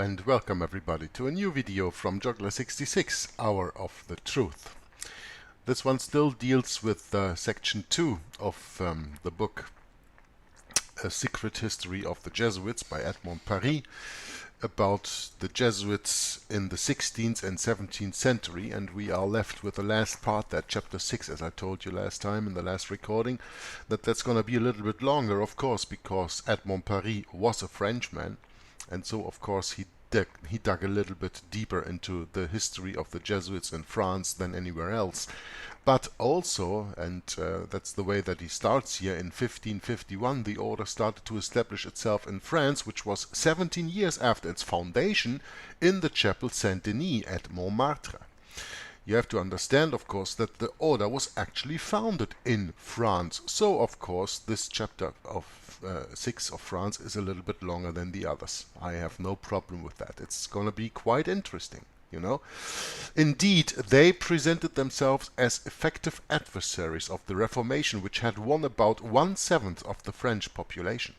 and welcome everybody to a new video from Juggler 66, Hour of the Truth. This one still deals with section 2 of the book A Secret History of the Jesuits by Edmond Paris, about the Jesuits in the 16th and 17th century, and we are left with the last part, that chapter 6, as I told you last time in the last recording, that's going to be a little bit longer, of course, because Edmond Paris was a Frenchman, and so of course he dug a little bit deeper into the history of the Jesuits in France than anywhere else. But also, and that's the way that he starts here, in 1551 the order started to establish itself in France, which was 17 years after its foundation, in the chapel Saint-Denis at Montmartre. You have to understand, of course, that the order was actually founded in France. So, of course, this chapter of 6 of France is a little bit longer than the others. I have no problem with that. It's going to be quite interesting, you know. Indeed, they presented themselves as effective adversaries of the Reformation, which had won about 1/7 of the French population.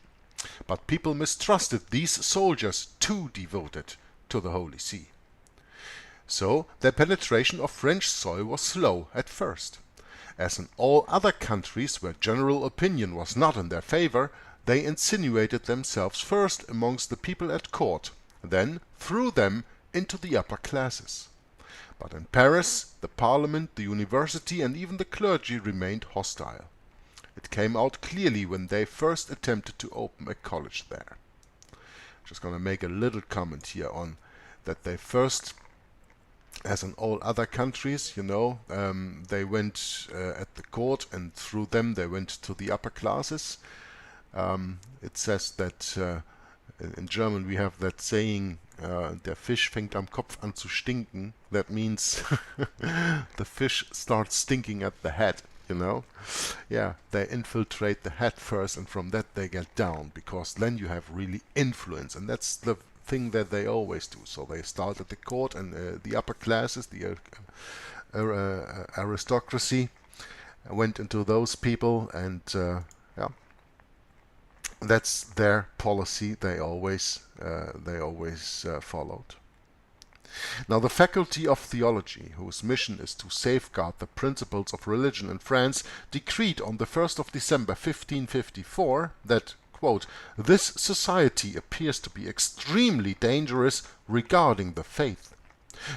But people mistrusted these soldiers too devoted to the Holy See. So their penetration of French soil was slow at first. As in all other countries where general opinion was not in their favor, they insinuated themselves first amongst the people at court, then through them into the upper classes. But in Paris, the parliament, the university, and even the clergy remained hostile. It came out clearly when they first attempted to open a college there. Just going to make a little comment here on that they first, as in all other countries, you know, they went at the court, and through them they went to the upper classes. It says that in German we have that saying, der Fisch fängt am Kopf an zu stinken. That means the fish starts stinking at the head, you know. Yeah, they infiltrate the head first, and from that they get down, because then you have really influence, and that's the thing that they always do. So they start at the court, and the upper classes, the aristocracy, went into those people, and yeah, that's their policy. They always followed. Now, the Faculty of Theology, whose mission is to safeguard the principles of religion in France, decreed on the 1st of December 1554 that, quote, "This society appears to be extremely dangerous regarding the faith.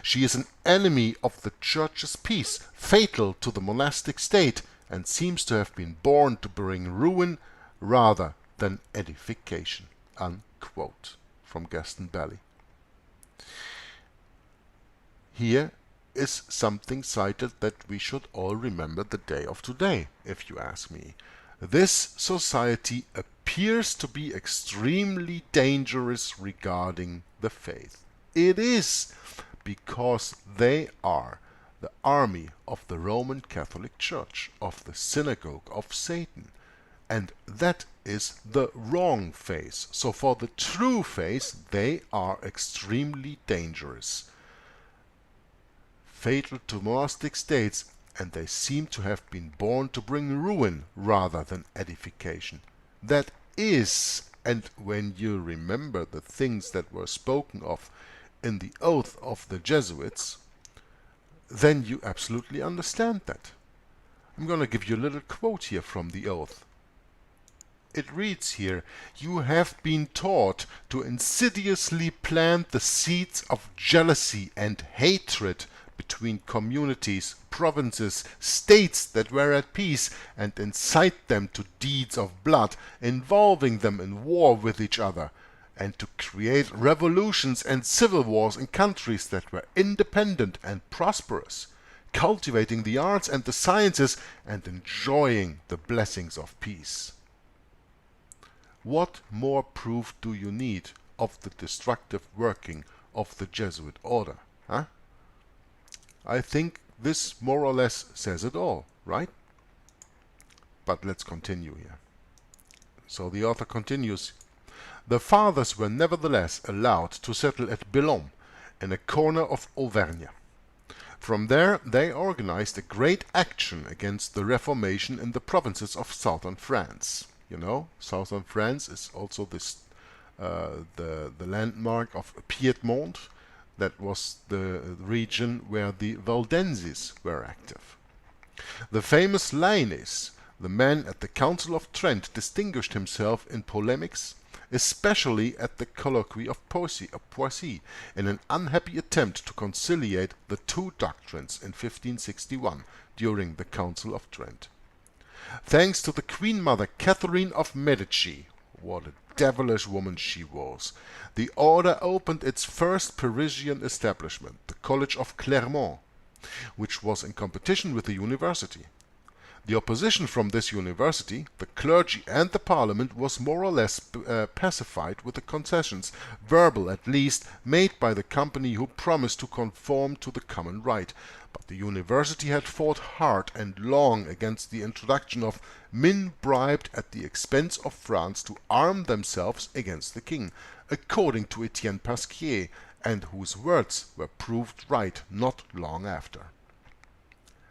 She is an enemy of the Church's peace, fatal to the monastic state, and seems to have been born to bring ruin rather than edification," unquote, from Gaston Belli. Here is something cited that we should all remember the day of today, if you ask me. This society appears to be extremely dangerous regarding the faith. It is, because they are the army of the Roman Catholic Church, of the synagogue of Satan. And that is the wrong faith. So for the true faith, they are extremely dangerous, fatal to monastic states, and they seem to have been born to bring ruin rather than edification. That is, and when you remember the things that were spoken of in the oath of the Jesuits, then you absolutely understand that. I'm going to give you a little quote here from the oath. It reads here, "You have been taught to insidiously plant the seeds of jealousy and hatred between communities, provinces, states that were at peace, and incite them to deeds of blood, involving them in war with each other, and to create revolutions and civil wars in countries that were independent and prosperous, cultivating the arts and the sciences, and enjoying the blessings of peace." What more proof do you need of the destructive working of the Jesuit order, huh? I think this more or less says it all, right? But let's continue here. So the author continues, "The fathers were nevertheless allowed to settle at Bellon, in a corner of Auvergne. From there they organized a great action against the Reformation in the provinces of southern France." You know, southern France is also this the landmark of Piedmont. That was the region where the Waldenses were active. The famous line is, the man at the Council of Trent distinguished himself in polemics, especially at the colloquy of Poissy, in an unhappy attempt to conciliate the two doctrines in 1561 during the Council of Trent. Thanks to the Queen Mother Catherine of Medici, what a devilish woman she was, the order opened its first Parisian establishment, the College of Clermont, which was in competition with the university. The opposition from this university, the clergy and the parliament, was more or less pacified with the concessions, verbal at least, made by the company who promised to conform to the common right. But the university had fought hard and long against the introduction of men bribed at the expense of France to arm themselves against the king, according to Etienne Pasquier, and whose words were proved right not long after.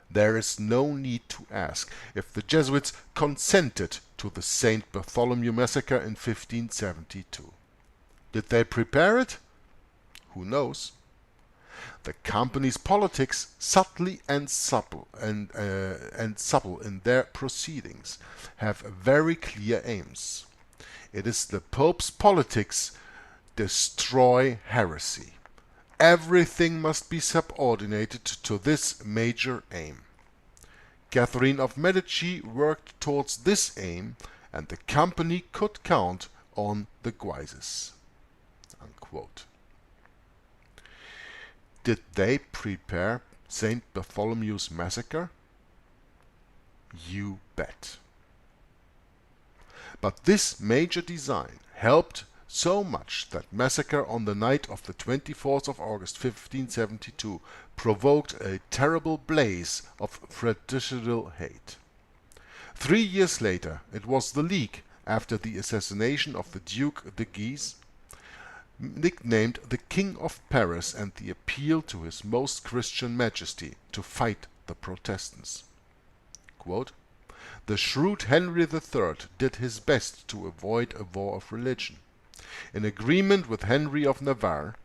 There is no need to ask if the Jesuits consented to the St. Bartholomew massacre in 1572. Did they prepare it? Who knows? The company's politics, subtly and subtle in their proceedings, have very clear aims. It is the Pope's politics: destroy heresy. Everything must be subordinated to this major aim. Catherine of Medici worked towards this aim, and the company could count on the Guises." Unquote. Did they prepare St. Bartholomew's massacre? You bet. But this major design helped so much that massacre on the night of the 24th of August 1572 provoked a terrible blaze of fratricidal hate. 3 years later it was the League, after the assassination of the Duke de Guise, nicknamed the King of Paris, and the appeal to His Most Christian Majesty to fight the Protestants. Quote, "The shrewd Henry III did his best to avoid a war of religion. In agreement with Henry of Navarre,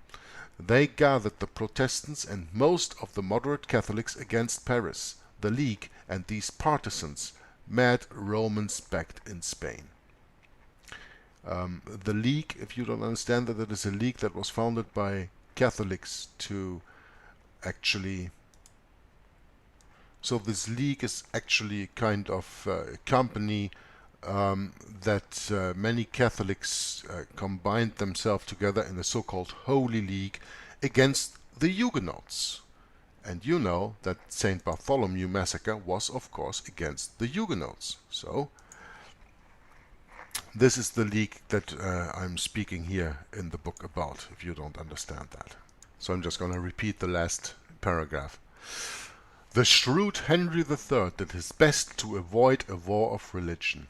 they gathered the Protestants and most of the moderate Catholics against Paris, the League, and these partisans, mad Romans backed in Spain." The League, if you don't understand that, it is a league that was founded by Catholics to actually... So this league is actually kind of a company that many Catholics combined themselves together in a so-called Holy League against the Huguenots. And you know that St. Bartholomew massacre was, of course, against the Huguenots. So this is the league that I'm speaking here in the book about, if you don't understand that. So I'm just going to repeat the last paragraph. "The shrewd Henry III did his best to avoid a war of religion.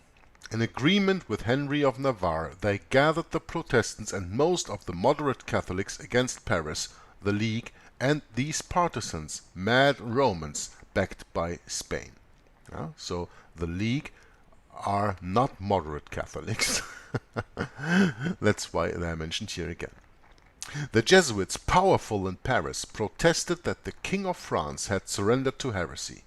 In agreement with Henry of Navarre, they gathered the Protestants and most of the moderate Catholics against Paris, the League, and these partisans, mad Romans, backed by Spain." So the League are not moderate Catholics. That's why they are mentioned here again. "The Jesuits, powerful in Paris, protested that the King of France had surrendered to heresy.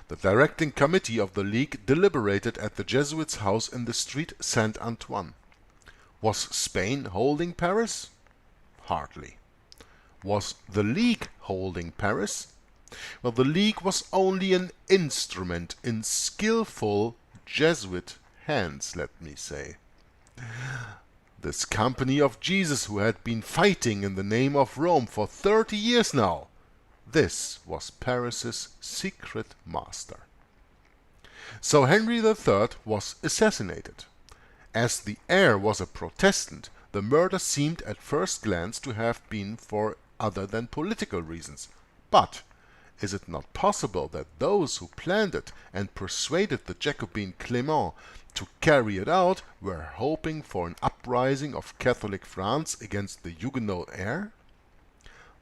The directing committee of the League deliberated at the Jesuits' house in the street Saint-Antoine. Was Spain holding Paris? Hardly. Was the League holding Paris? Well, the League was only an instrument in skillful Jesuit hands, let me say. This company of Jesus, who had been fighting in the name of Rome for 30 years now, this was Paris's secret master. So Henry III was assassinated. As the heir was a Protestant, the murder seemed at first glance to have been for other than political reasons. But is it not possible that those who planned it and persuaded the Jacobin Clément to carry it out were hoping for an uprising of Catholic France against the Huguenot heir?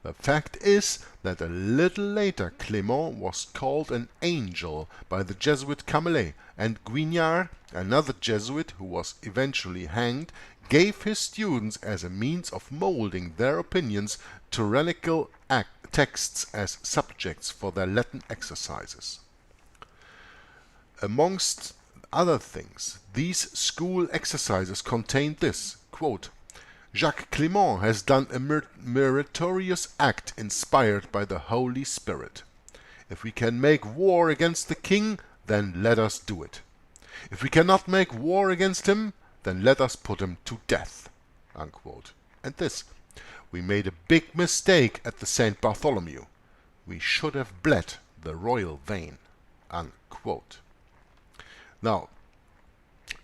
The fact is that a little later Clement was called an angel by the Jesuit Camelet, and Guignard, another Jesuit who was eventually hanged, gave his students as a means of molding their opinions tyrannical texts as subjects for their Latin exercises. Amongst other things, these school exercises contained this, quote, Jacques Clement has done a meritorious act inspired by the Holy Spirit. If we can make war against the king, then let us do it. If we cannot make war against him, then let us put him to death. Unquote. And this, we made a big mistake at the St. Bartholomew. We should have bled the royal vein. Unquote. Now,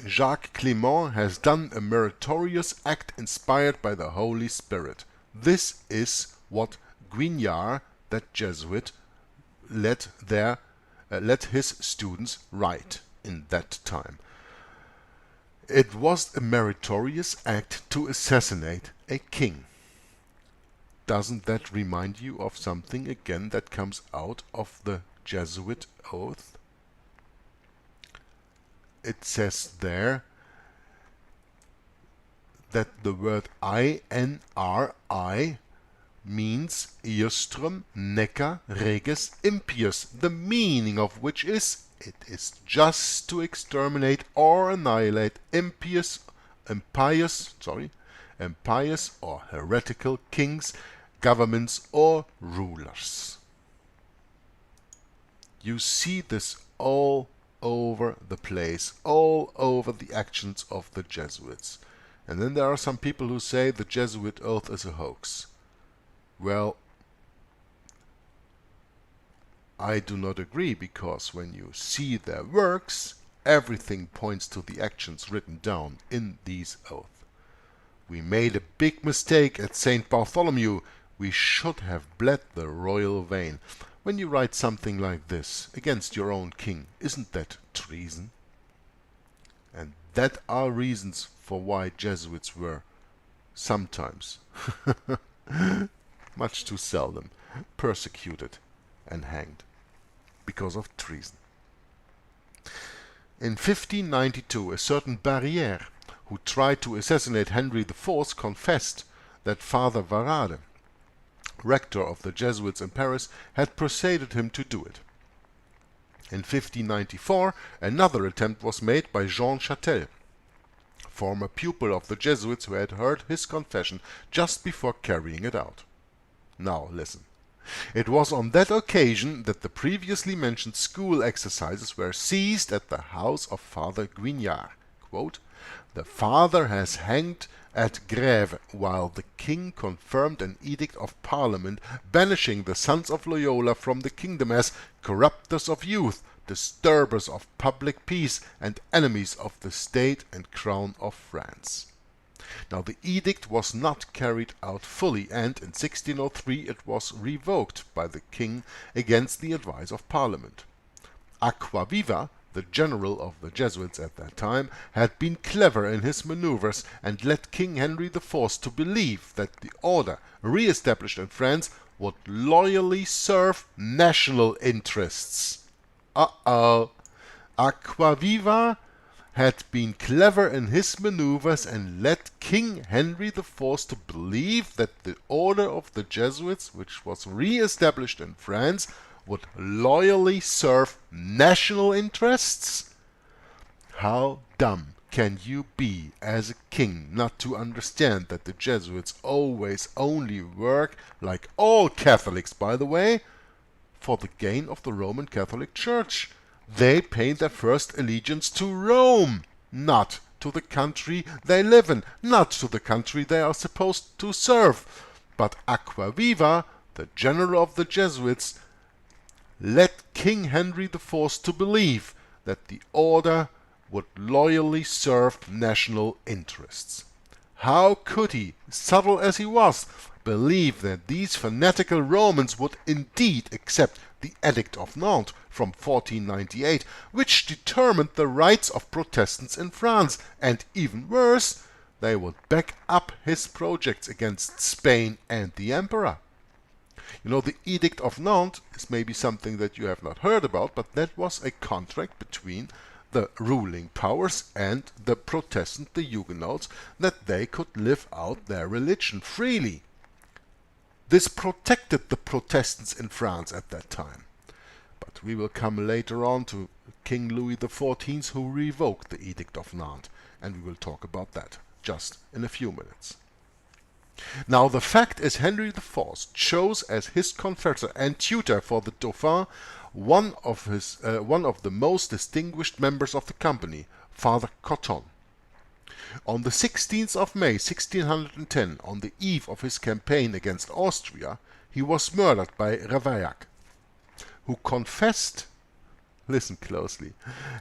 Jacques Clement has done a meritorious act inspired by the Holy Spirit. This is what Guignard, that Jesuit, let his students write in that time. It was a meritorious act to assassinate a king. Doesn't that remind you of something again that comes out of the Jesuit oath? It says there that the word INRI means Iustrum Neca Reges Impius, the meaning of which is, it is just to exterminate or annihilate impious or heretical kings, governments or rulers. You see this all over the place, all over the actions of the Jesuits. And then there are some people who say the Jesuit oath is a hoax. Well, I do not agree, because when you see their works, everything points to the actions written down in these oaths. We made a big mistake at St. Bartholomew. We should have bled the royal vein. When you write something like this against your own king, isn't that treason? And that are reasons for why Jesuits were sometimes, much too seldom, persecuted and hanged because of treason. In 1592, a certain Barrière, who tried to assassinate Henry IV, confessed that Father Varade, rector of the Jesuits in Paris, had persuaded him to do it. In 1594, another attempt was made by Jean Châtel, former pupil of the Jesuits, who had heard his confession just before carrying it out. Now listen. It was on that occasion that the previously mentioned school exercises were seized at the house of Father Guignard. Quote, "The father has hanged at Grève, while the king confirmed an edict of Parliament banishing the sons of Loyola from the kingdom as corrupters of youth, disturbers of public peace, and enemies of the state and crown of France." Now the edict was not carried out fully, and in 1603 it was revoked by the king against the advice of Parliament. Aquaviva, the general of the Jesuits at that time, had been clever in his maneuvers and led King Henry IV to believe that the order re-established in France would loyally serve national interests. Aquaviva had been clever in his maneuvers and led King Henry IV to believe that the order of the Jesuits, which was re-established in France, would loyally serve national interests? How dumb can you be as a king not to understand that the Jesuits always only work, like all Catholics by the way, for the gain of the Roman Catholic Church? They pay their first allegiance to Rome, not to the country they live in, not to the country they are supposed to serve. But Aquaviva, the general of the Jesuits, led King Henry IV to believe that the order would loyally serve national interests. How could he, subtle as he was, believe that these fanatical Romans would indeed accept the Edict of Nantes from 1498, which determined the rights of Protestants in France, and even worse, they would back up his projects against Spain and the Emperor? You know, the Edict of Nantes is maybe something that you have not heard about, but that was a contract between the ruling powers and the Protestant, the Huguenots, that they could live out their religion freely. This protected the Protestants in France at that time. But we will come later on to King Louis XIV, who revoked the Edict of Nantes, and we will talk about that just in a few minutes. Now the fact is, Henry IV chose as his confessor and tutor for the Dauphin one of the most distinguished members of the company, Father Cotton. On the 16th of May 1610, on the eve of his campaign against Austria, he was murdered by Ravaillac, who confessed, listen closely,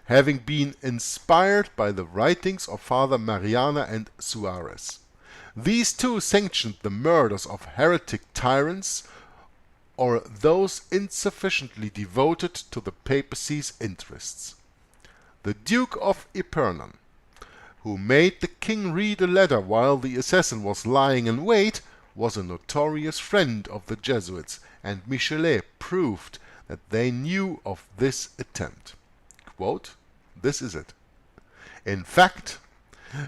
having been inspired by the writings of Father Mariana and Suarez. These two sanctioned the murders of heretic tyrants or those insufficiently devoted to the papacy's interests. The Duke of Epernon, who made the king read a letter while the assassin was lying in wait, was a notorious friend of the Jesuits, and Michelet proved that they knew of this attempt. Quote, this is it. In fact,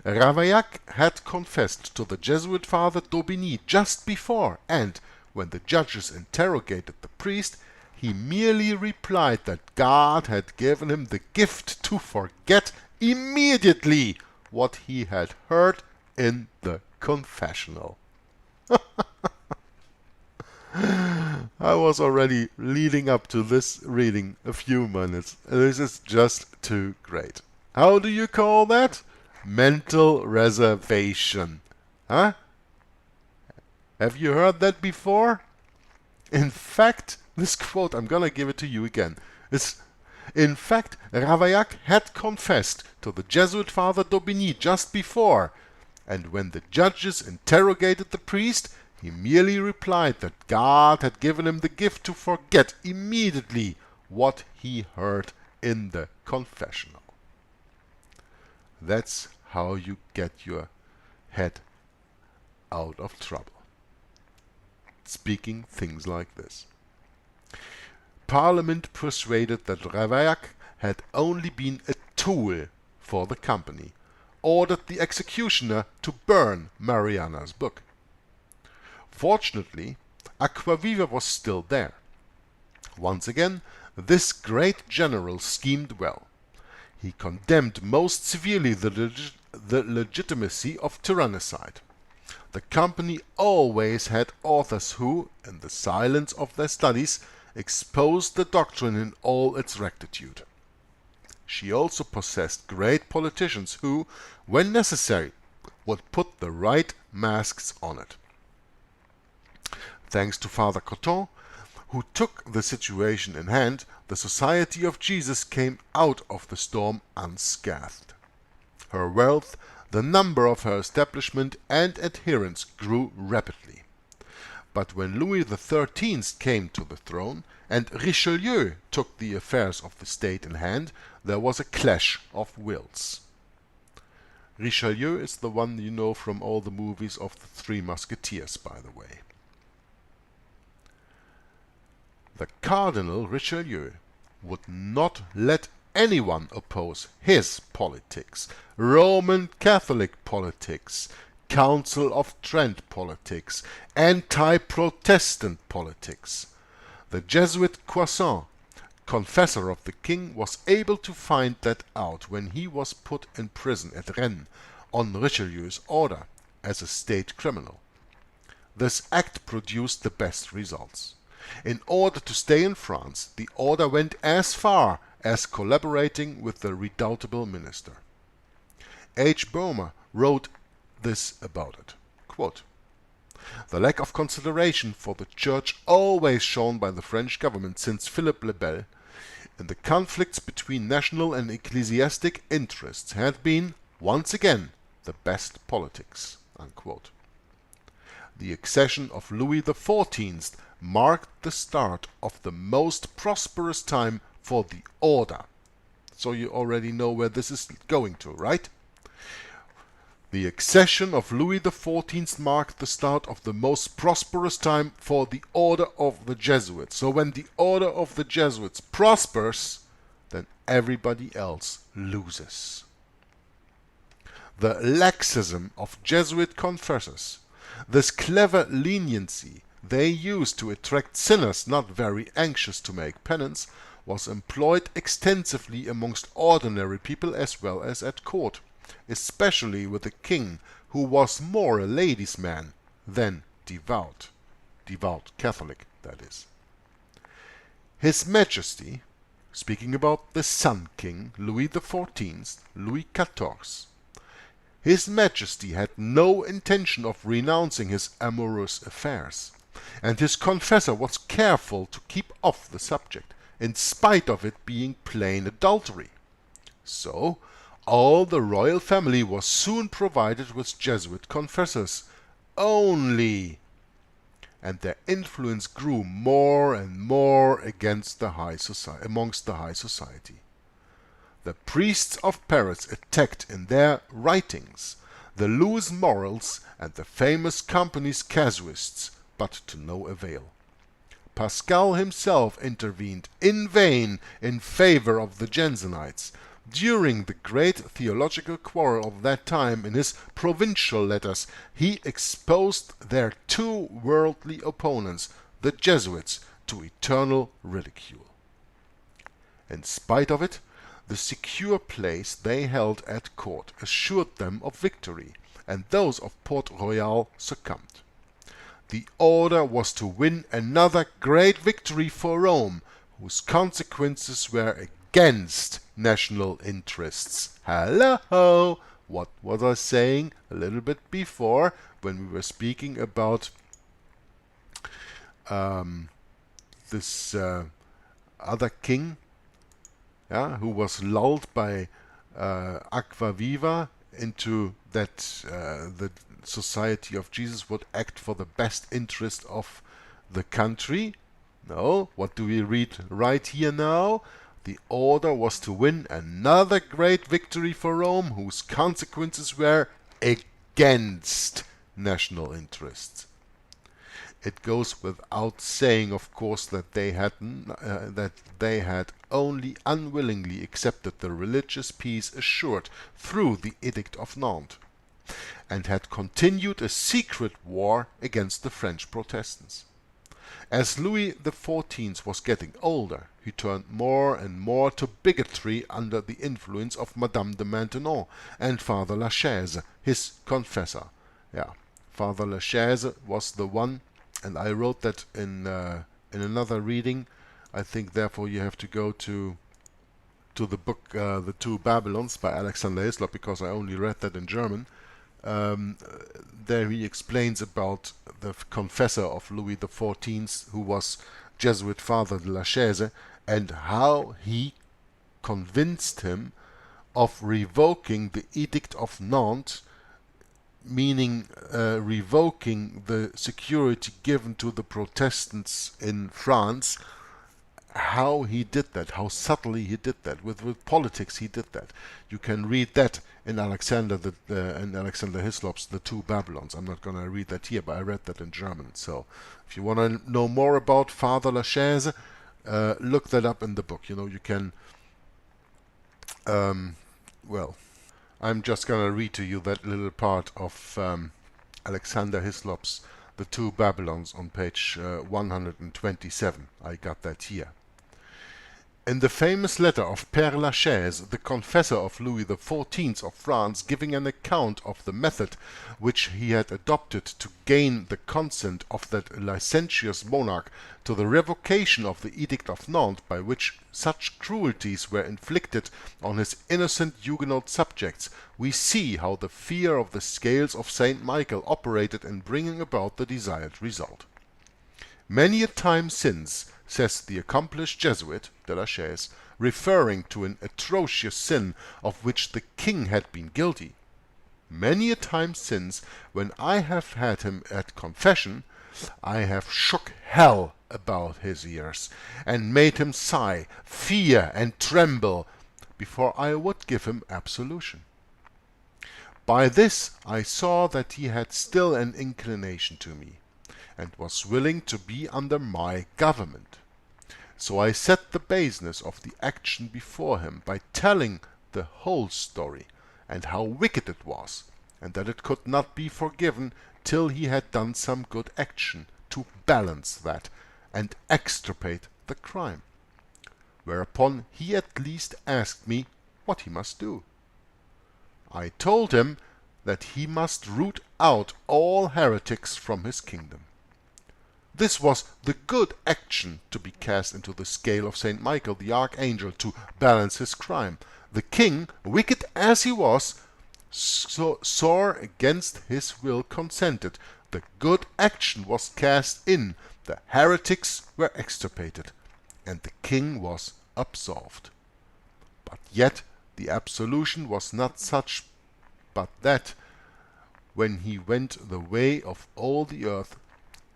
Ravaillac had confessed to the Jesuit Father d'Aubigny just before, and when the judges interrogated the priest, he merely replied that God had given him the gift to forget immediately what he had heard in the confessional. I was already leading up to this reading a few minutes. This is just too great. How do you call that? Mental reservation. Huh? Have you heard that before? In fact, this quote, I'm gonna give it to you again. In fact, Ravaillac had confessed to the Jesuit Father d'Aubigny just before, and when the judges interrogated the priest, he merely replied that God had given him the gift to forget immediately what he heard in the confessional. That's how you get your head out of trouble. Speaking things like this. Parliament persuaded that Ravaillac had only been a tool for the company, ordered the executioner to burn Mariana's book. Fortunately, Aquaviva was still there. Once again, this great general schemed well. He condemned most severely the legitimacy of tyrannicide. The company always had authors who, in the silence of their studies, exposed the doctrine in all its rectitude. She also possessed great politicians who, when necessary, would put the right masks on it. Thanks to Father Cotton, who took the situation in hand, the Society of Jesus came out of the storm unscathed. Her wealth, the number of her establishment and adherents grew rapidly. But when Louis XIII came to the throne and Richelieu took the affairs of the state in hand, there was a clash of wills. Richelieu is the one you know from all the movies of the Three Musketeers, by the way. The Cardinal Richelieu would not let anyone oppose his politics, Roman Catholic politics, Council of Trent politics, anti-Protestant politics. The Jesuit Croissant, confessor of the king, was able to find that out when he was put in prison at Rennes on Richelieu's order as a state criminal. This act produced the best results. In order to stay in France, the order went as far as collaborating with the redoubtable minister. H. Boehmer wrote this about it. Quote, the lack of consideration for the Church always shown by the French government since Philippe le Bel in the conflicts between national and ecclesiastic interests had been, once again, the best politics. Unquote. The accession of Louis XIV marked the start of the most prosperous time for the order. So you already know where this is going to, right? The accession of Louis XIV marked the start of the most prosperous time for the Order of the Jesuits. So when the Order of the Jesuits prospers, then everybody else loses. The laxism of Jesuit confessors, this clever leniency they used to attract sinners not very anxious to make penance, was employed extensively amongst ordinary people as well as at court, especially with the king, who was more a ladies' man than devout Catholic, that is. His Majesty, speaking about the Sun King, Louis XIV, Louis XIV, His Majesty had no intention of renouncing his amorous affairs, and his confessor was careful to keep off the subject, in spite of it being plain adultery. So, all the royal family was soon provided with Jesuit confessors only, and their influence grew more and more amongst the high society. The priests of Paris attacked in their writings the loose morals and the famous company's casuists, but to no avail. Pascal himself intervened in vain in favor of the Jansenites. During the great theological quarrel of that time, in his provincial letters, he exposed their two worldly opponents, the Jesuits, to eternal ridicule. In spite of it, the secure place they held at court assured them of victory, and those of Port-Royal succumbed. The order was to win another great victory for Rome, whose consequences were against national interests. Hello! What was I saying a little bit before when we were speaking about this other king, who was lulled by Aquaviva into that the Society of Jesus would act for the best interest of the country? No, what do we read right here now? The order was to win another great victory for Rome, whose consequences were against national interests. It goes without saying, of course, that they had only unwillingly accepted the religious peace assured through the Edict of Nantes, and had continued a secret war against the French Protestants. As Louis XIV was getting older, he turned more and more to bigotry under the influence of Madame de Maintenon and Father Lachaise, his confessor. Father Lachaise was the one, and I wrote that in another reading. I think therefore you have to go to the book The Two Babylons by Alexander Hislop, because I only read that in German. There he explains about the confessor of Louis XIV, who was Jesuit Father de Lachaise, and how he convinced him of revoking the Edict of Nantes, meaning revoking the security given to the Protestants in France. How he did that, how subtly he did that, with politics he did that. You can read that in Alexander Hislop's The Two Babylons. I'm not going to read that here, but I read that in German. So if you want to know more about Father Lachaise, look that up in the book. You can, well, I'm just going to read to you that little part of Alexander Hislop's The Two Babylons on page 127. I got that here. In the famous letter of Père Lachaise, the confessor of Louis XIV of France, giving an account of the method which he had adopted to gain the consent of that licentious monarch to the revocation of the Edict of Nantes, by which such cruelties were inflicted on his innocent Huguenot subjects, we see how the fear of the scales of Saint Michael operated in bringing about the desired result. Many a time since, says the accomplished Jesuit, de Lachaise, referring to an atrocious sin of which the king had been guilty, many a time since, when I have had him at confession, I have shook hell about his ears, and made him sigh, fear, and tremble, before I would give him absolution. By this I saw that he had still an inclination to me, and was willing to be under my government. So I set the baseness of the action before him by telling the whole story, and how wicked it was, and that it could not be forgiven till he had done some good action to balance that and extirpate the crime. Whereupon he at least asked me what he must do. I told him that he must root out all heretics from his kingdom. This was the good action to be cast into the scale of Saint Michael the Archangel to balance his crime. The king, wicked as he was, sore against his will consented. The good action was cast in, the heretics were extirpated, and the king was absolved. But yet the absolution was not such but that, when he went the way of all the earth,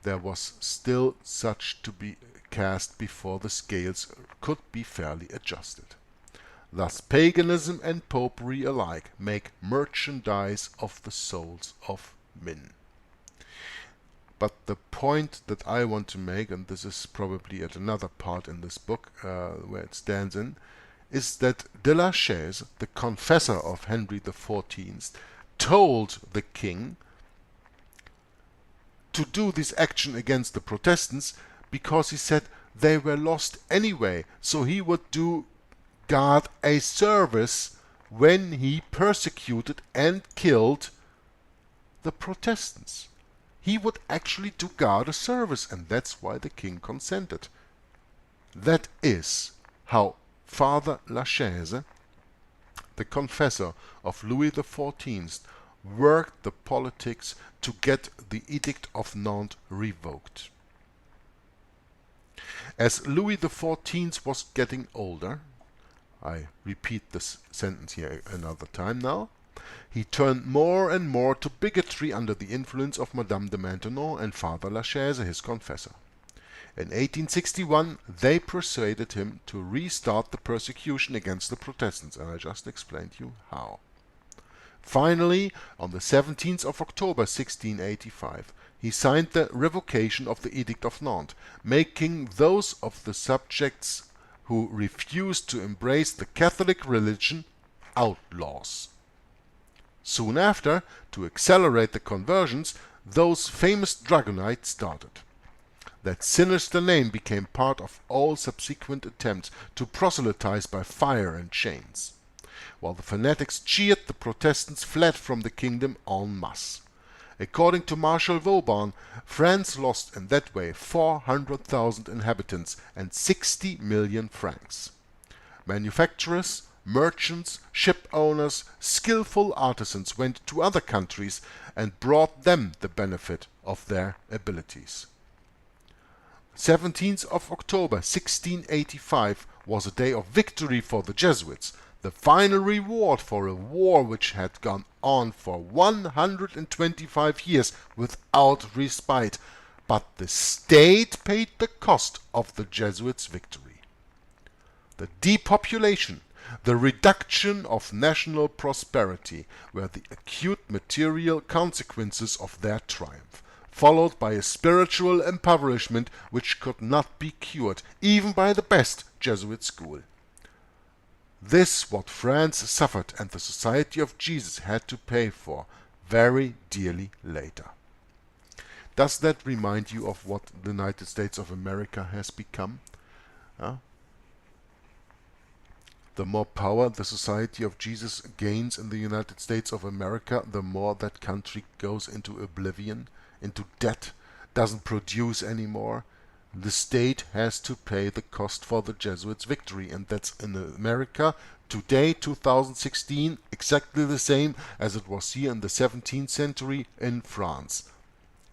there was still such to be cast before the scales could be fairly adjusted. Thus paganism and popery alike make merchandise of the souls of men. But the point that I want to make, and this is probably at another part in this book where it stands in, is that de la Chaise, the confessor of Henry XIV, told the king to do this action against the Protestants because he said they were lost anyway, so he would do God a service when he persecuted and killed the Protestants. He would actually do God a service, and that's why the king consented. That is how Father Lachaise, the confessor of Louis XIV, worked the politics to get the Edict of Nantes revoked. As Louis XIV was getting older, I repeat this sentence here another time now, he turned more and more to bigotry under the influence of Madame de Maintenon and Father Lachaise, his confessor. In 1861 they persuaded him to restart the persecution against the Protestants, and I just explained to you how. Finally, on the 17th of October 1685, he signed the revocation of the Edict of Nantes, making those of the subjects who refused to embrace the Catholic religion outlaws. Soon after, to accelerate the conversions, those famous Dragonites started. That sinister name became part of all subsequent attempts to proselytize by fire and chains. While the fanatics cheered, the Protestants fled from the kingdom en masse. According to Marshal Vauban, France lost in that way 400,000 inhabitants and 60 million francs. Manufacturers, merchants, ship owners, skillful artisans went to other countries and brought them the benefit of their abilities. 17th of October 1685 was a day of victory for the Jesuits, the final reward for a war which had gone on for 125 years without respite, but the state paid the cost of the Jesuits' victory. The depopulation, the reduction of national prosperity were the acute material consequences of their triumph, followed by a spiritual impoverishment which could not be cured, even by the best Jesuit school. This what France suffered and the Society of Jesus had to pay for very dearly later. Does that remind you of what the United States of America has become? The more power the Society of Jesus gains in the United States of America, the more that country goes into oblivion, into debt, doesn't produce anymore. The state has to pay the cost for the Jesuits' victory, and that's in America today, 2016, exactly the same as it was here in the 17th century in France.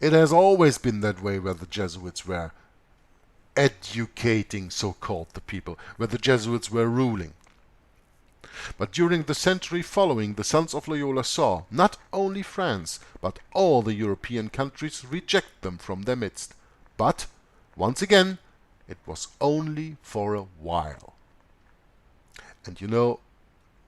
It has always been that way where the Jesuits were educating, so-called, the people, where the Jesuits were ruling. But during the century following, the sons of Loyola saw not only France, but all the European countries reject them from their midst. But once again, it was only for a while. And you know,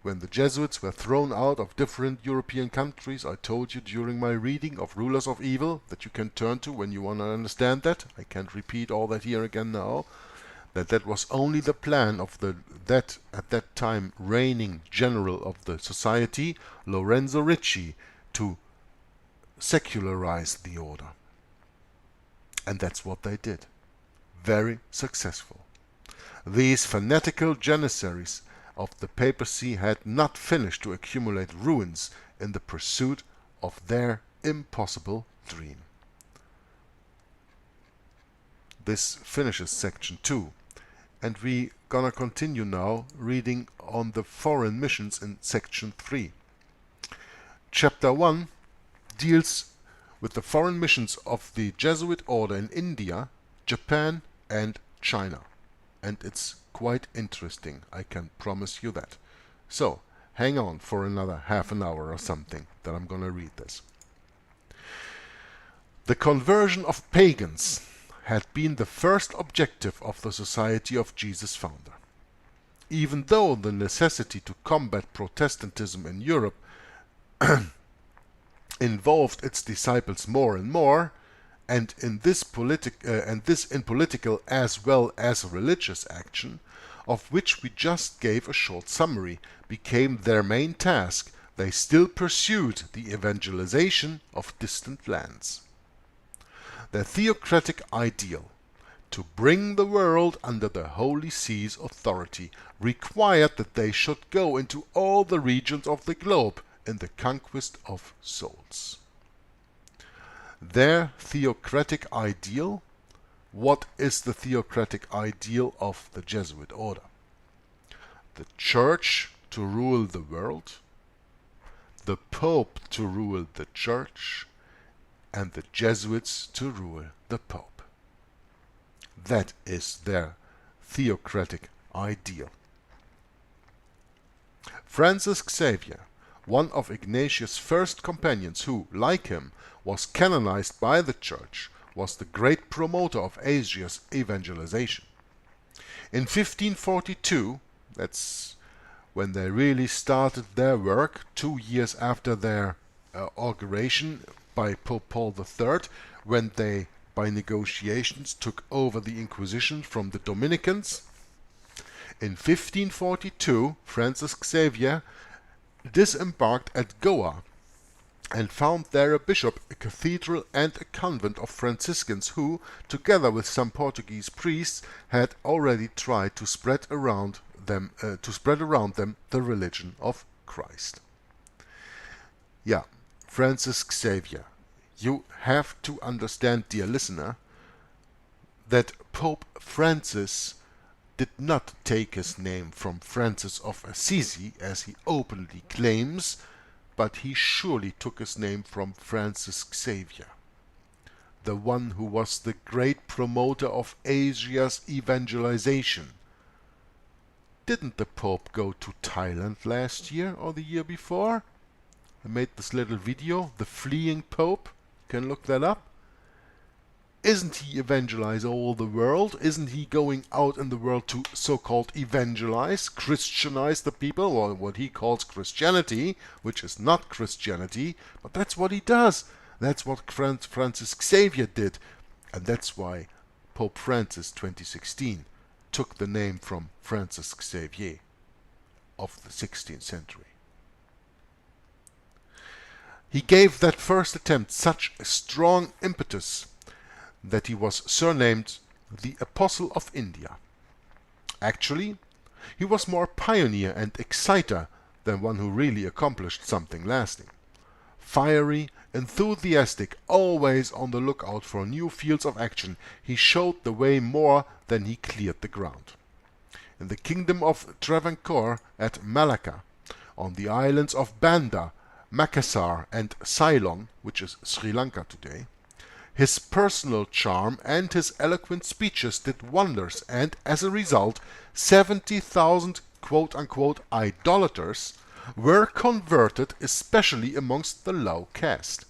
when the Jesuits were thrown out of different European countries. I told you during my reading of Rulers of Evil that you can turn to when you want to understand that. I can't repeat all that here again now. That was only the plan of at that time reigning general of the society, Lorenzo Ricci, to secularize the order. And that's what they did. Very successful. These fanatical janissaries of the papacy had not finished to accumulate ruins in the pursuit of their impossible dream. This finishes section 2, and we're gonna continue now reading on the foreign missions in section 3. Chapter 1 deals with the foreign missions of the Jesuit order in India, Japan and China. And it's quite interesting, I can promise you that. So, hang on for another half an hour or something that I'm gonna read this. The conversion of pagans had been the first objective of the Society of Jesus founder. Even though the necessity to combat Protestantism in Europe involved its disciples more and more, and in political as well as religious action, of which we just gave a short summary, became their main task, they still pursued the evangelization of distant lands. Their theocratic ideal, to bring the world under the Holy See's authority, required that they should go into all the regions of the globe in the conquest of souls. Their theocratic ideal. What is the theocratic ideal of the Jesuit order? The Church to rule the world, the Pope to rule the Church, and the Jesuits to rule the Pope. That is their theocratic ideal. Francis Xavier, one of Ignatius' first companions who, like him, was canonized by the Church, was the great promoter of Asia's evangelization. In 1542, that's when they really started their work, 2 years after their inauguration by Pope Paul III, when they, by negotiations, took over the Inquisition from the Dominicans. In 1542, Francis Xavier disembarked at Goa and found there a bishop, a cathedral, and a convent of Franciscans who, together with some Portuguese priests, had already tried to spread around them the religion of Christ. Yeah, Francis Xavier. You have to understand, dear listener, that Pope Francis did not take his name from Francis of Assisi, as he openly claims, but he surely took his name from Francis Xavier, the one who was the great promoter of Asia's evangelization. Didn't the Pope go to Thailand last year or the year before? I made this little video, The Fleeing Pope. You can look that up. Isn't he evangelize all the world? Isn't he going out in the world to so-called evangelize, Christianize the people, or what he calls Christianity, which is not Christianity, but that's what he does. That's what Francis Xavier did, and that's why Pope Francis 2016 took the name from Francis Xavier of the 16th century. He gave that first attempt such a strong impetus that he was surnamed the Apostle of India. Actually, he was more pioneer and exciter than one who really accomplished something lasting. Fiery, enthusiastic, always on the lookout for new fields of action, he showed the way more than he cleared the ground. In the kingdom of Travancore at Malacca, on the islands of Banda, Makassar and Ceylon, which is Sri Lanka today, his personal charm and his eloquent speeches did wonders, and as a result 70,000 quote-unquote idolaters were converted, especially amongst the low caste.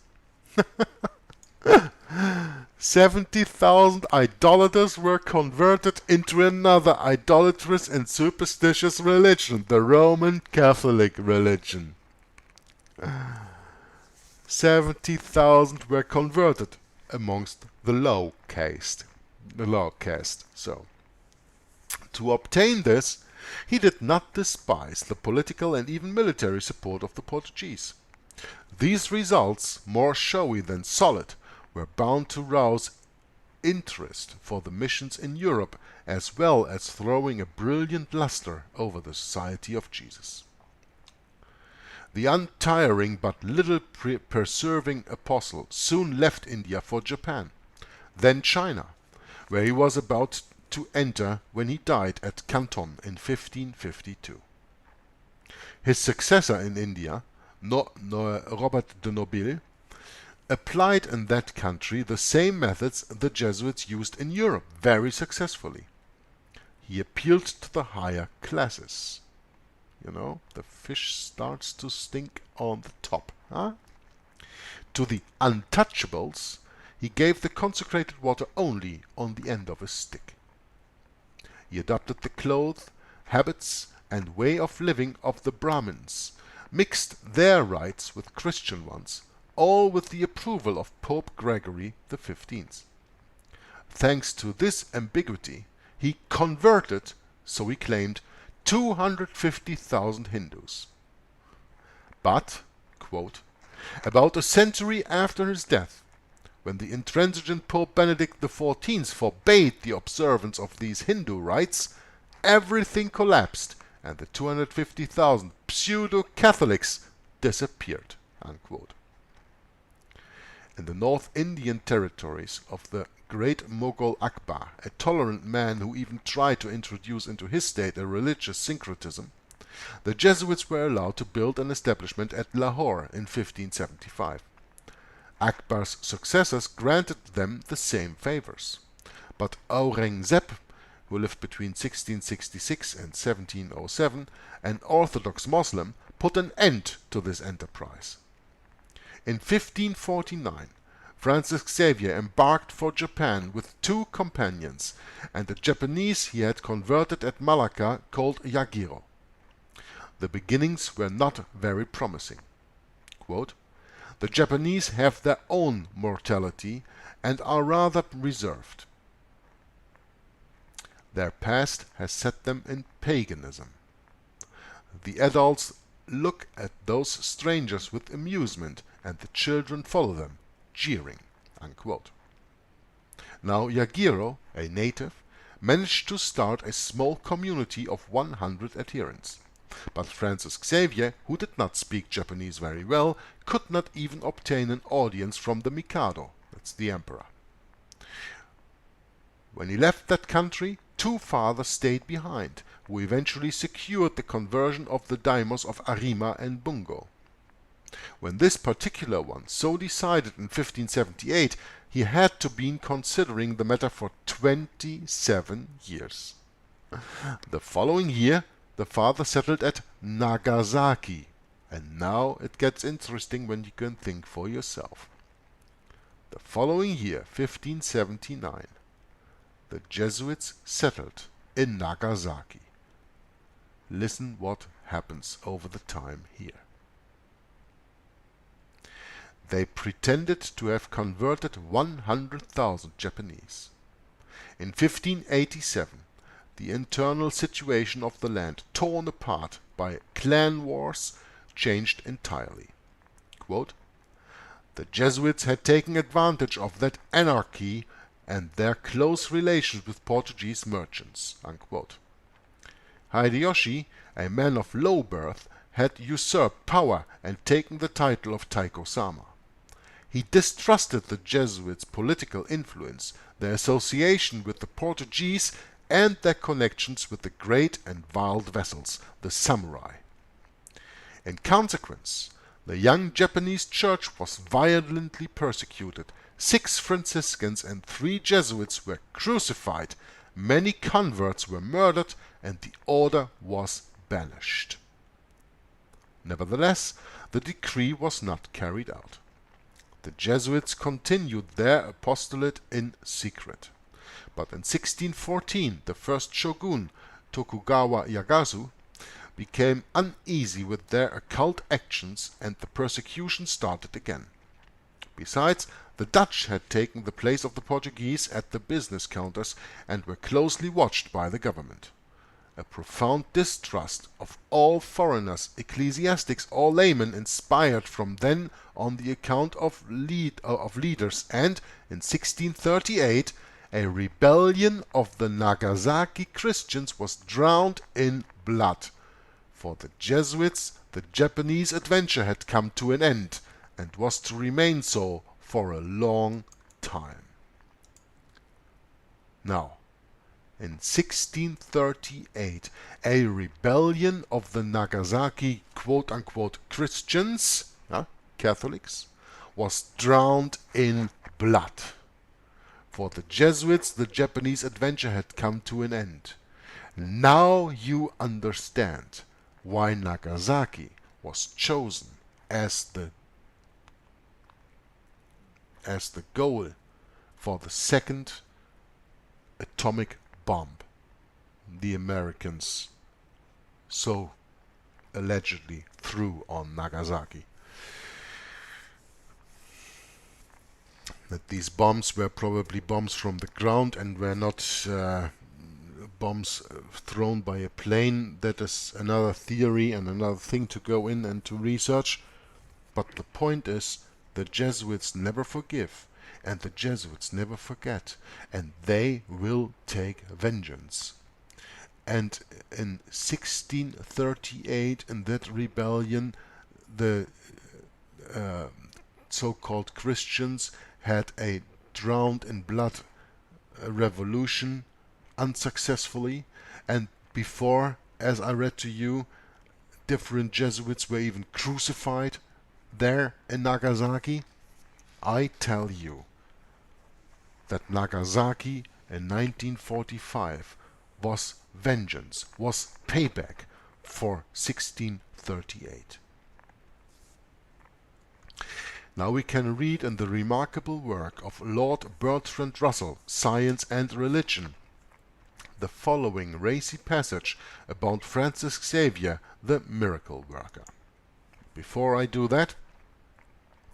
70,000 idolaters were converted into another idolatrous and superstitious religion, the Roman Catholic religion. 70,000 were converted amongst the low caste. So, to obtain this, he did not despise the political and even military support of the Portuguese. These results, more showy than solid, were bound to rouse interest for the missions in Europe, as well as throwing a brilliant luster over the Society of Jesus. The untiring but little persevering apostle soon left India for Japan, then China, where he was about to enter when he died at Canton in 1552. His successor in India, Robert de Nobile, applied in that country the same methods the Jesuits used in Europe very successfully. He appealed to the higher classes. You know, the fish starts to stink on the top. Huh? To the untouchables, he gave the consecrated water only on the end of a stick. He adopted the clothes, habits, and way of living of the Brahmins, mixed their rites with Christian ones, all with the approval of Pope Gregory XV. Thanks to this ambiguity, he converted, so he claimed, 250,000 Hindus. But, quote, about a century after his death, when the intransigent Pope Benedict XIV forbade the observance of these Hindu rites, everything collapsed and the 250,000 pseudo-Catholics disappeared. Unquote. In the North Indian territories of the great Mughal Akbar, a tolerant man who even tried to introduce into his state a religious syncretism, the Jesuits were allowed to build an establishment at Lahore in 1575. Akbar's successors granted them the same favors. But Aurangzeb, who lived between 1666 and 1707, an Orthodox Muslim, put an end to this enterprise. In 1549, Francis Xavier embarked for Japan with 2 companions and a Japanese he had converted at Malacca called Yagiro. The beginnings were not very promising. Quote, the Japanese have their own mortality and are rather reserved. Their past has set them in paganism. The adults look at those strangers with amusement, and the children follow them, jeering. Unquote. Now Yagiro, a native, managed to start a small community of 100 adherents. But Francis Xavier, who did not speak Japanese very well, could not even obtain an audience from the Mikado, that's the emperor. When he left that country, 2 fathers stayed behind, who eventually secured the conversion of the daimos of Arima and Bungo. When this particular one so decided in 1578, he had to be considering the matter for 27 years. The following year, the father settled at Nagasaki, and now it gets interesting when you can think for yourself. The following year, 1579, the Jesuits settled in Nagasaki. Listen what happens over the time here. They pretended to have converted 100,000 Japanese. In 1587, the internal situation of the land, torn apart by clan wars, changed entirely. Quote, the Jesuits had taken advantage of that anarchy and their close relations with Portuguese merchants. Unquote. Hideyoshi, a man of low birth, had usurped power and taken the title of Taiko-sama. He distrusted the Jesuits' political influence, their association with the Portuguese, and their connections with the great and wild vessels, the samurai. In consequence, the young Japanese church was violently persecuted. 6 Franciscans and 3 Jesuits were crucified, many converts were murdered, and the order was banished. Nevertheless, the decree was not carried out. The Jesuits continued their apostolate in secret. But in 1614, the first shogun, Tokugawa Ieyasu, became uneasy with their occult actions, and the persecution started again. Besides, the Dutch had taken the place of the Portuguese at the business counters and were closely watched by the government. A profound distrust of all foreigners, ecclesiastics or laymen, inspired from then on the account of leaders, and in 1638 a rebellion of the Nagasaki Christians was drowned in blood. For the Jesuits, the Japanese adventure had come to an end, and was to remain so for a long time. Now, in 1638, a rebellion of the Nagasaki quote-unquote Christians, Catholics, was drowned in blood. For the Jesuits, the Japanese adventure had come to an end. Now you understand why Nagasaki was chosen as the goal for the second atomic bomb the Americans so allegedly threw on Nagasaki. That these bombs were probably bombs from the ground and were not bombs thrown by a plane. That is another theory and another thing to go in and to research. But the point is, the Jesuits never forgive, and the Jesuits never forget, and they will take vengeance. And in 1638, in that rebellion, the so-called Christians had a drowned in blood revolution unsuccessfully, and before, as I read to you, different Jesuits were even crucified there in Nagasaki. I tell you that Nagasaki in 1945 was vengeance, was payback for 1638. Now we can read in the remarkable work of Lord Bertrand Russell, Science and Religion, the following racy passage about Francis Xavier, the miracle worker. Before I do that,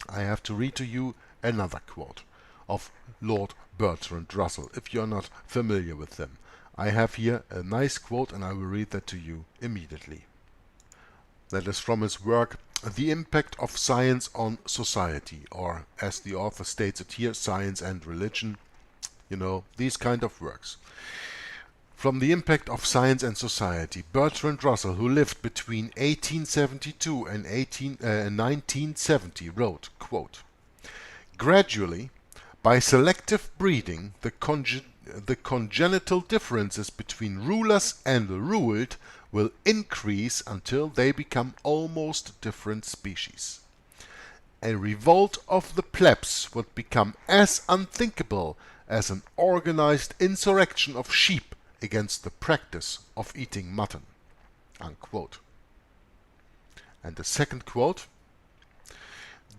I have to read to you another quote of Lord Bertrand Russell, if you are not familiar with them. I have here a nice quote and I will read that to you immediately. That is from his work, The Impact of Science on Society, or as the author states it here, Science and Religion. You know, these kind of works. From The Impact of Science and Society, Bertrand Russell, who lived between 1872 and 1970, wrote, quote, "Gradually, by selective breeding, the congenital differences between rulers and ruled will increase until they become almost different species. A revolt of the plebs would become as unthinkable as an organized insurrection of sheep against the practice of eating mutton." Unquote. And the second quote,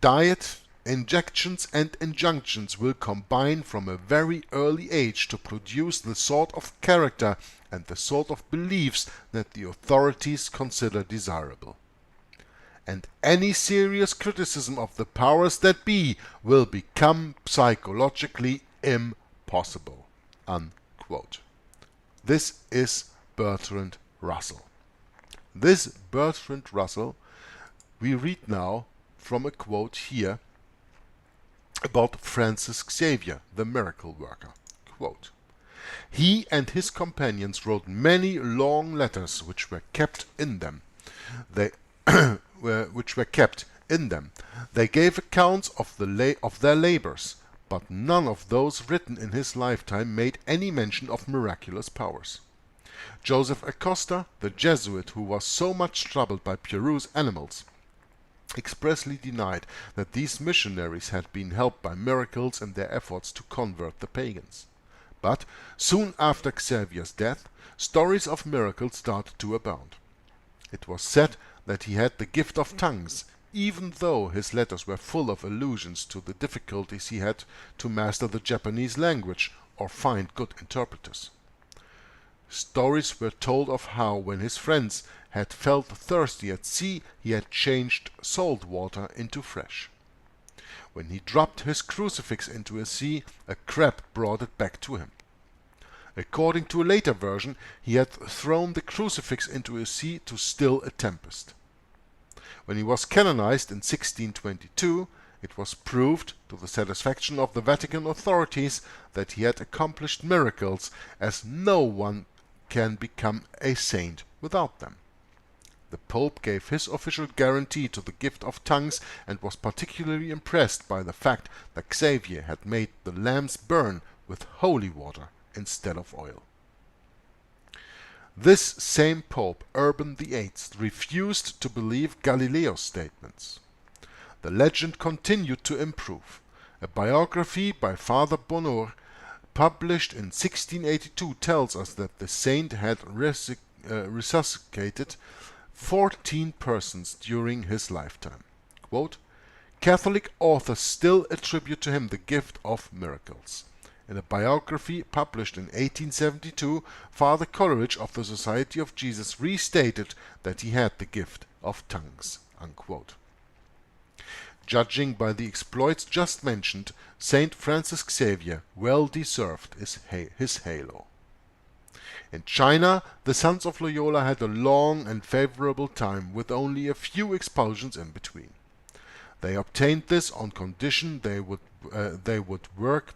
"Diet, injections and injunctions will combine from a very early age to produce the sort of character and the sort of beliefs that the authorities consider desirable. And any serious criticism of the powers that be will become psychologically impossible." Unquote. This is Bertrand Russell. This Bertrand Russell we read now from a quote here about Francis Xavier, the miracle worker. Quote, "He and his companions wrote many long letters which were kept in them. They gave accounts of their labors, but none of those written in his lifetime made any mention of miraculous powers. Joseph Acosta, the Jesuit who was so much troubled by Peru's animals, expressly denied that these missionaries had been helped by miracles in their efforts to convert the pagans. But soon after Xavier's death, stories of miracles started to abound. It was said that he had the gift of tongues, even though his letters were full of allusions to the difficulties he had to master the Japanese language or find good interpreters. Stories were told of how, when his friends had felt thirsty at sea, he had changed salt water into fresh. When he dropped his crucifix into a sea, a crab brought it back to him. According to a later version, he had thrown the crucifix into a sea to still a tempest. When he was canonized in 1622, it was proved, to the satisfaction of the Vatican authorities, that he had accomplished miracles, as no one can become a saint without them. The Pope gave his official guarantee to the gift of tongues and was particularly impressed by the fact that Xavier had made the lamps burn with holy water instead of oil. This same Pope, Urban VIII, refused to believe Galileo's statements. The legend continued to improve. A biography by Father Bonheur, published in 1682, tells us that the saint had resuscitated 14 persons during his lifetime. Quote, Catholic authors still attribute to him the gift of miracles. In a biography published in 1872, Father Coleridge of the Society of Jesus restated that he had the gift of tongues. Unquote. Judging by the exploits just mentioned, Saint Francis Xavier well deserved his halo. In China, the Sons of Loyola had a long and favorable time with only a few expulsions in between. They obtained this on condition they would work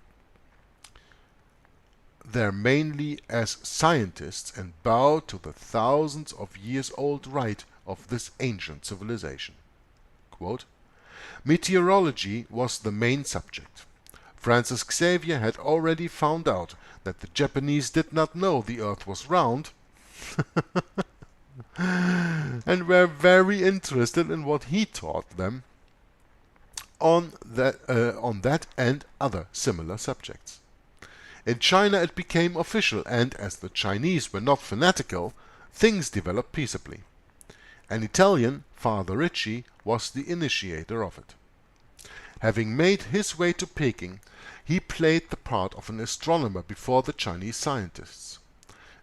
there mainly as scientists and bow to the thousands of years old rite of this ancient civilization. Quote, Meteorology was the main subject. Francis Xavier had already found out that the Japanese did not know the earth was round and were very interested in what he taught them on that and other similar subjects. In China it became official, and as the Chinese were not fanatical, things developed peaceably. An Italian, Father Ricci, was the initiator of it. Having made his way to Peking, he played the part of an astronomer before the Chinese scientists.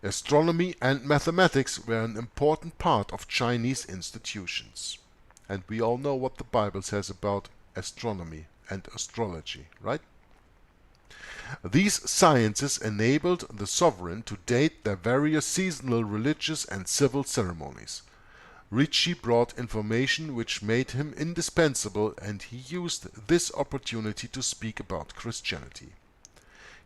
Astronomy and mathematics were an important part of Chinese institutions. And we all know what the Bible says about astronomy and astrology, right? These sciences enabled the sovereign to date their various seasonal religious and civil ceremonies. Ricci brought information which made him indispensable, and he used this opportunity to speak about Christianity.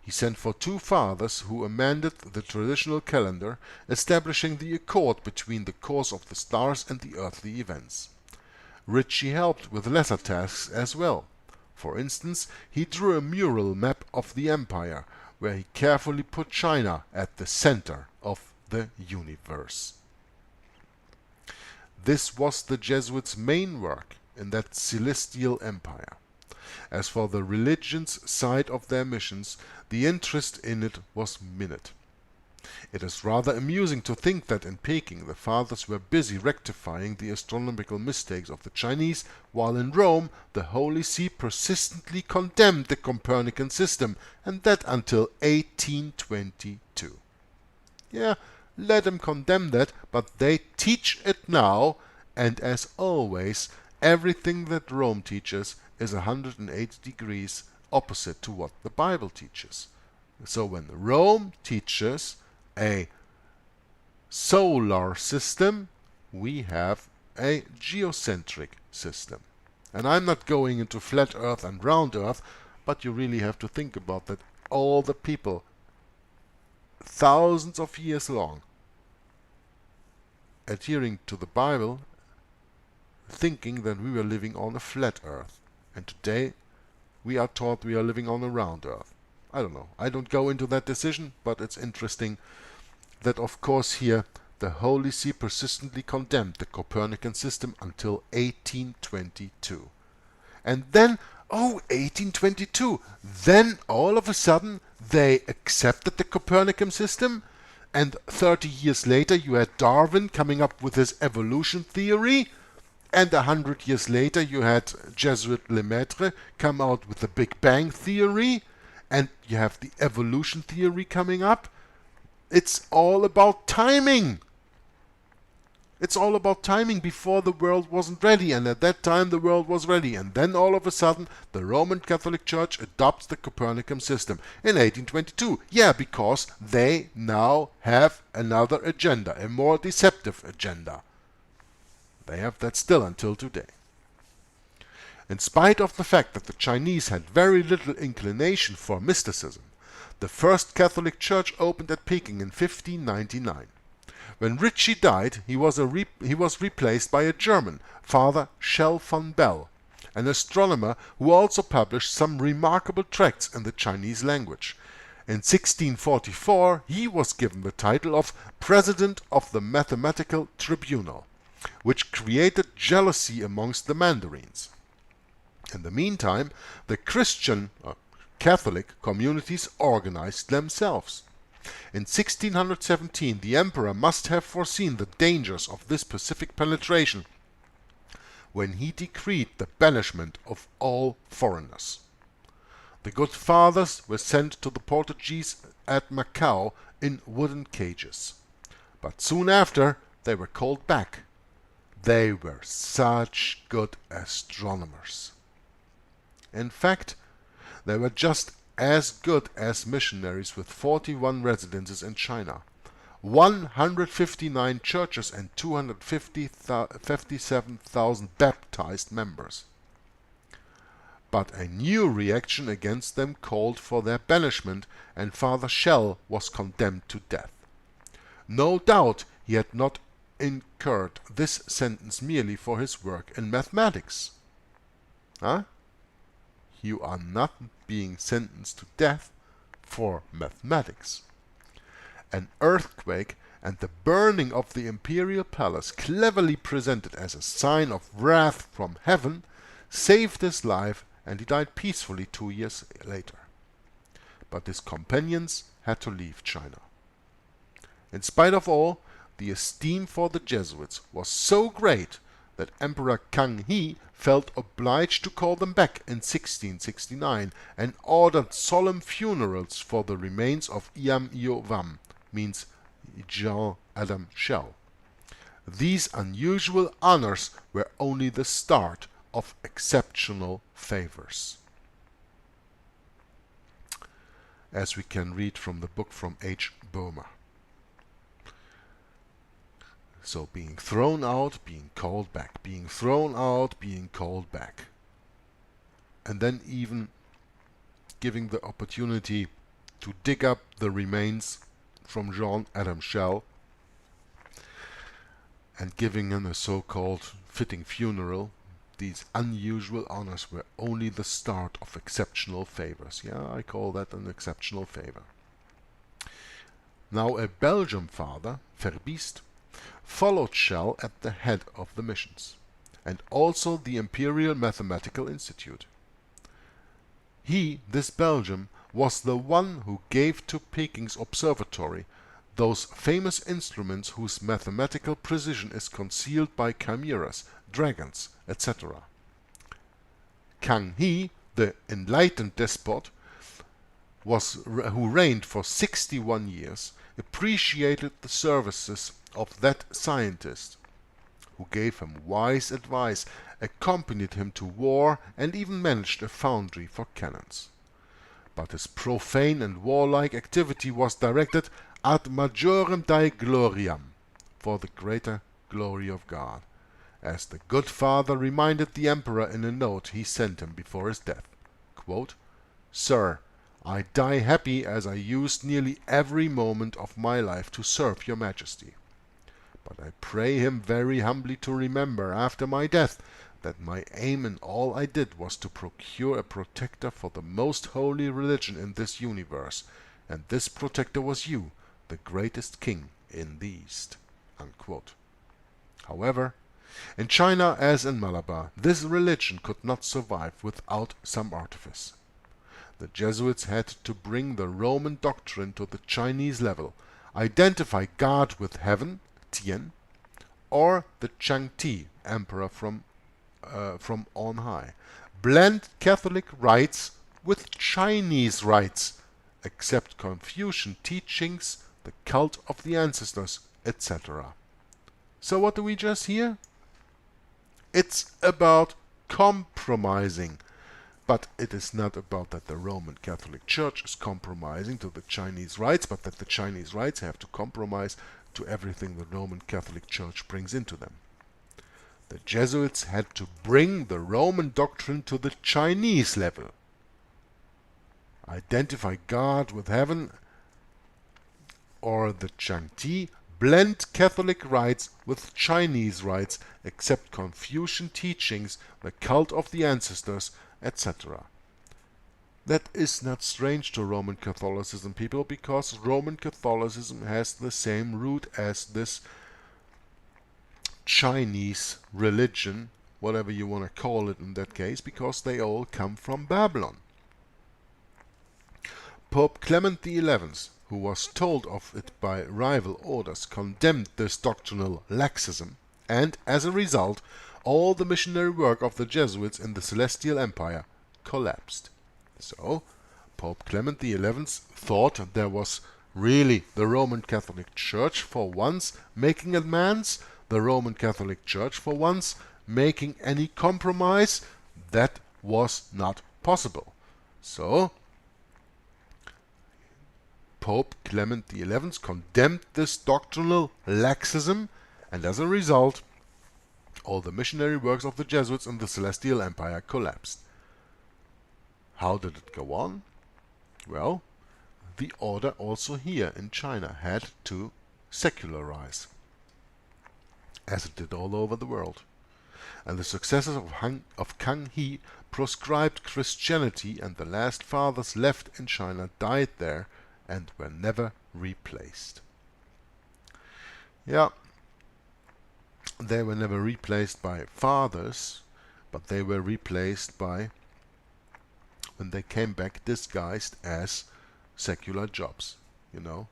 He sent for two fathers who amended the traditional calendar, establishing the accord between the course of the stars and the earthly events. Ricci helped with lesser tasks as well. For instance, he drew a mural map of the empire, where he carefully put China at the center of the universe. This was the Jesuits' main work in that celestial empire. As for the religion's side of their missions, the interest in it was minute. It is rather amusing to think that in Peking the fathers were busy rectifying the astronomical mistakes of the Chinese, while in Rome the Holy See persistently condemned the Copernican system, and that until 1822. Yeah, let them condemn that, but they teach it now, and as always, everything that Rome teaches is 180 degrees opposite to what the Bible teaches. So when Rome teaches a solar system, we have a geocentric system. And I'm not going into flat earth and round earth, but you really have to think about that. All the people, thousands of years long, adhering to the Bible, thinking that we were living on a flat earth. And today we are taught we are living on a round earth. I don't know. I don't go into that decision, but it's interesting that, of course, here the Holy See persistently condemned the Copernican system until 1822. And then, 1822, then all of a sudden they accepted the Copernican system, and 30 years later you had Darwin coming up with his evolution theory, And 100 years later, you had Jesuit Lemaitre come out with the Big Bang theory, and you have the evolution theory coming up. It's all about timing. It's all about timing. Before, the world wasn't ready, and at that time the world was ready. And then all of a sudden the Roman Catholic Church adopts the Copernican system in 1822. Yeah, because they now have another agenda, a more deceptive agenda. They have that still until today. In spite of the fact that the Chinese had very little inclination for mysticism, the first Catholic church opened at Peking in 1599. When Ritchie died, he was replaced by a German, Father Schell von Bell, an astronomer who also published some remarkable tracts in the Chinese language. In 1644, he was given the title of President of the Mathematical Tribunal, which created jealousy amongst the Mandarins. In the meantime, the Christian Catholic communities organized themselves. In 1617, the emperor must have foreseen the dangers of this Pacific penetration when he decreed the banishment of all foreigners. The good fathers were sent to the Portuguese at Macau in wooden cages. But soon after, they were called back. They were such good astronomers. In fact, they were just as good as missionaries with 41 residences in China, 159 churches and 257,000 baptized members. But a new reaction against them called for their banishment, and Father Schell was condemned to death. No doubt he had not incurred this sentence merely for his work in mathematics. Huh? You are not being sentenced to death for mathematics. An earthquake and the burning of the imperial palace, cleverly presented as a sign of wrath from heaven, saved his life, and he died peacefully 2 years later. But his companions had to leave China. In spite of all, the esteem for the Jesuits was so great that Emperor Kang He felt obliged to call them back in 1669 and ordered solemn funerals for the remains of Iam Io Vam, means Jean Adam Schell. These unusual honors were only the start of exceptional favors. As we can read from the book from H. Boehmer. So being thrown out, being called back, being thrown out, being called back. And then even giving the opportunity to dig up the remains from Jean Adam Schell and giving him a so-called fitting funeral. These unusual honors were only the start of exceptional favors. Yeah, I call that an exceptional favor. Now a Belgian father, Verbiest, followed Schell at the head of the missions, and also the Imperial Mathematical Institute. He, this Belgian, was the one who gave to Peking's observatory those famous instruments whose mathematical precision is concealed by chimeras, dragons, etc. Kang He, the enlightened despot, who reigned for 61 years, appreciated the services of that scientist, who gave him wise advice, accompanied him to war, and even managed a foundry for cannons. But his profane and warlike activity was directed ad majorem Dei gloriam, for the greater glory of God, as the good father reminded the emperor in a note he sent him before his death. Quote, "Sir, I die happy as I used nearly every moment of my life to serve your majesty. But I pray him very humbly to remember after my death that my aim in all I did was to procure a protector for the most holy religion in this universe, and this protector was you, the greatest king in the East." Unquote. However, in China as in Malabar, this religion could not survive without some artifice. The Jesuits had to bring the Roman doctrine to the Chinese level, identify God with heaven, Tian, or the Changti, emperor from on high. Blend Catholic rites with Chinese rites, accept Confucian teachings, the cult of the ancestors, etc. So what do we just hear? It's about compromising. But it is not about that the Roman Catholic Church is compromising to the Chinese rites, but that the Chinese rites have to compromise to everything the Roman Catholic Church brings into them. The Jesuits had to bring the Roman doctrine to the Chinese level. Identify God with heaven, or the Changti, blend Catholic rites with Chinese rites, accept Confucian teachings, the cult of the ancestors, etc. That is not strange to Roman Catholicism, people, because Roman Catholicism has the same root as this Chinese religion, whatever you want to call it in that case, because they all come from Babylon. Pope Clement XI, who was told of it by rival orders, condemned this doctrinal laxism, and as a result, all the missionary work of the Jesuits in the Celestial Empire collapsed. So, Pope Clement XI thought there was really the Roman Catholic Church for once making amends, the Roman Catholic Church for once making any compromise. That was not possible. So, Pope Clement XI condemned this doctrinal laxism, and as a result, all the missionary works of the Jesuits in the Celestial Empire collapsed. How did it go on? Well, the order also here in China had to secularize, as it did all over the world. And the successors of Kang He proscribed Christianity, and the last fathers left in China died there and were never replaced. Yeah, they were never replaced by fathers, but they were replaced by, when they came back, disguised as secular jobs, you know,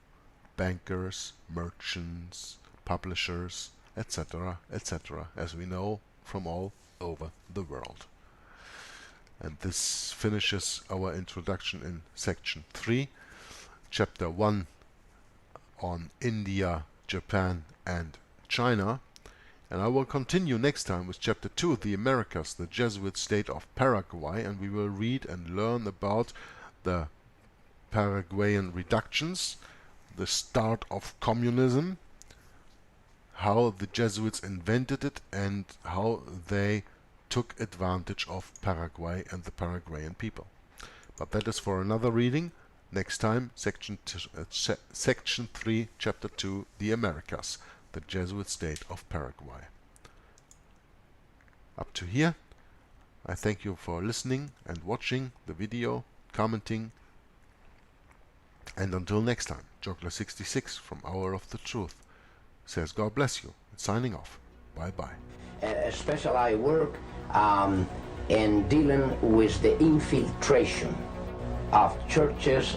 bankers, merchants, publishers, etc., etc., as we know from all over the world. And this finishes our introduction in section 3, chapter 1 on India, Japan and China. And I will continue next time with chapter 2, the Americas, the Jesuit state of Paraguay, and we will read and learn about the Paraguayan reductions, the start of communism, how the Jesuits invented it, and how they took advantage of Paraguay and the Paraguayan people. But that is for another reading. Next time, section 3, chapter 2, the Americas, the Jesuit state of Paraguay. Up to here, I thank you for listening and watching the video, commenting, and until next time, Joggler66 from Hour of the Truth says God bless you, and signing off. Bye-bye. Especially I work in dealing with the infiltration of churches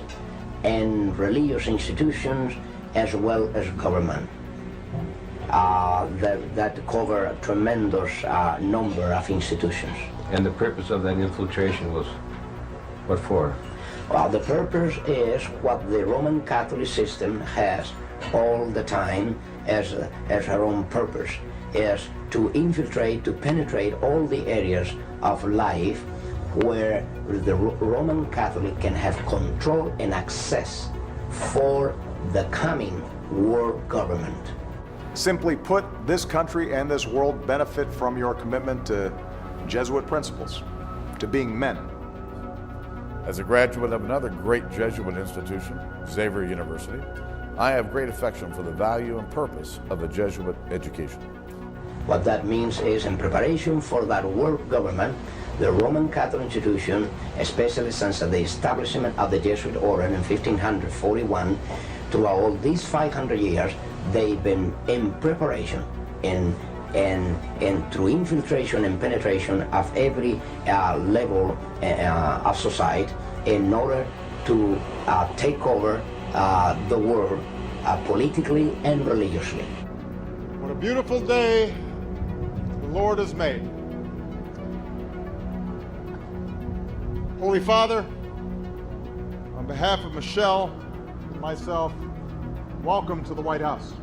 and religious institutions as well as government. That cover a tremendous number of institutions. And the purpose of that infiltration was what for? Well, the purpose is what the Roman Catholic system has all the time as her own purpose, is to infiltrate, to penetrate all the areas of life where the Roman Catholic can have control and access for the coming world government. Simply put, this country and this world benefit from your commitment to Jesuit principles, to being men. As a graduate of another great Jesuit institution, Xavier University, I have great affection for the value and purpose of a Jesuit education. What that means is, in preparation for that world government, the Roman Catholic institution, especially since the establishment of the Jesuit order in 1541, throughout all these 500 years, they've been in preparation and through infiltration and penetration of every level of society in order to take over the world politically and religiously. What a beautiful day. The Lord has made. Holy Father, on behalf of Michelle and myself, welcome to the White House.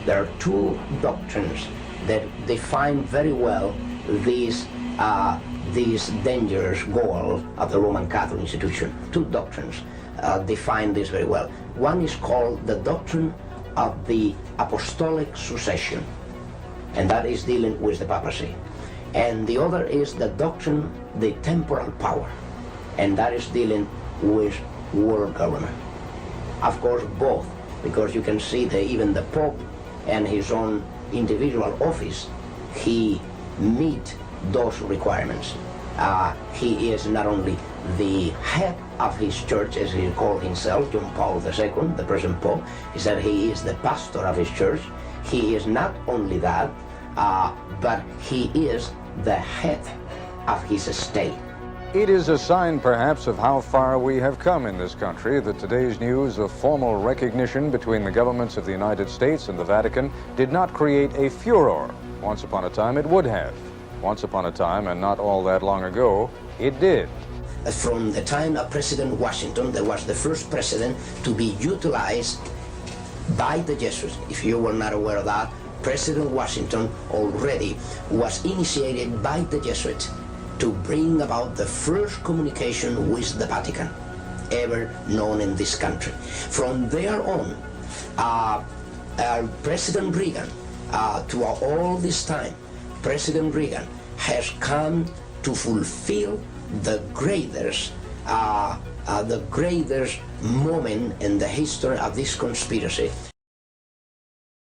There are two doctrines that define very well this dangerous goal of the Roman Catholic institution. Two doctrines define this very well. One is called the doctrine of the apostolic succession, and that is dealing with the papacy. And the other is the doctrine, the temporal power, and that is dealing with world government. Of course, both, because you can see that even the Pope and his own individual office, he meet those requirements. He is not only the head of his church, as he called himself, John Paul II, the present Pope. He said he is the pastor of his church. He is not only that, but he is the head of his state. It is a sign, perhaps, of how far we have come in this country that today's news of formal recognition between the governments of the United States and the Vatican did not create a furor. Once upon a time, it would have. Once upon a time, and not all that long ago, it did. From the time of President Washington, there was the first president to be utilized by the Jesuits. If you were not aware of that, President Washington already was initiated by the Jesuits to bring about the first communication with the Vatican ever known in this country. From there on, President Reagan, to all this time, President Reagan has come to fulfill the greatest moment in the history of this conspiracy.